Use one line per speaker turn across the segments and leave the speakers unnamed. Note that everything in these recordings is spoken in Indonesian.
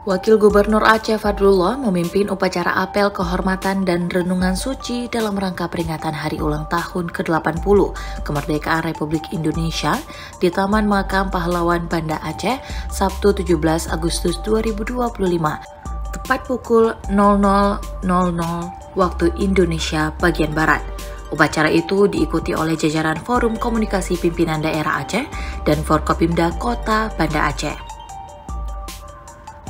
Wakil Gubernur Aceh Fadlullah memimpin upacara apel kehormatan dan renungan suci dalam rangka peringatan Hari Ulang Tahun ke-80 Kemerdekaan Republik Indonesia di Taman Makam Pahlawan Banda Aceh, Sabtu 17 Agustus 2025, tepat pukul 00.00 waktu Indonesia bagian Barat. Upacara itu diikuti oleh jajaran Forum Komunikasi Pimpinan Daerah Aceh dan Forkopimda Kota Banda Aceh.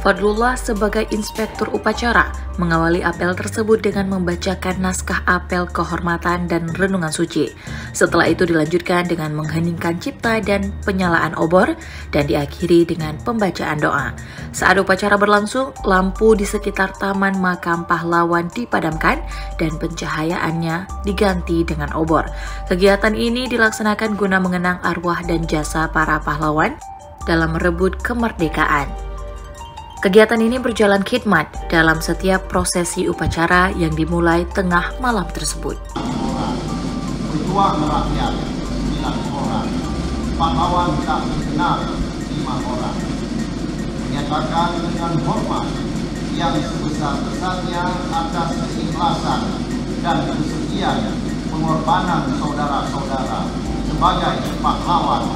Fadlullah sebagai inspektur upacara mengawali apel tersebut dengan membacakan naskah apel kehormatan dan renungan suci. Setelah itu dilanjutkan dengan mengheningkan cipta dan penyalaan obor dan diakhiri dengan pembacaan doa. Saat upacara berlangsung, lampu di sekitar Taman Makam Pahlawan dipadamkan dan pencahayaannya diganti dengan obor. Kegiatan ini dilaksanakan guna mengenang arwah dan jasa para pahlawan dalam merebut kemerdekaan. Kegiatan ini berjalan khidmat dalam setiap prosesi upacara yang dimulai tengah malam tersebut.
Pejuang rakyat 9 orang, pahlawan tak dikenal 5 orang. Menyatakan dengan hormat yang sebesar-besarnya atas keikhlasan dan kesetiaan pengorbanan saudara-saudara sebagai pahlawan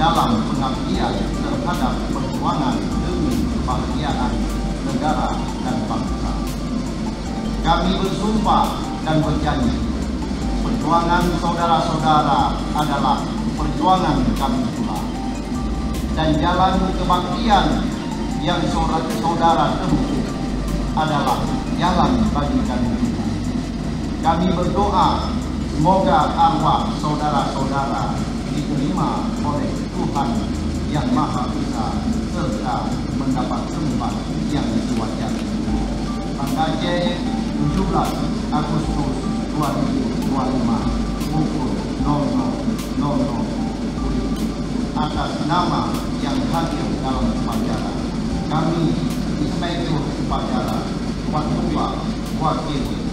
dalam pengabdian terhadap perjuangan demi kebahagiaan negara dan bangsa. Kami bersumpah dan berjanji, perjuangan saudara-saudara adalah perjuangan kami pula. Dan jalan kebaktian yang saudara tempuh adalah jalan bagi kami juga. Kami berdoa semoga arwah saudara-saudara diterima oleh Tuhan yang Maha Esa serta mendapat tempat yang sewajarnya. Banda Aceh, 17 Agustus 2025 pukul 00.00 atas nama yang hadir dalam upacara, kami Inspektur Upacara Fadlullah Wakil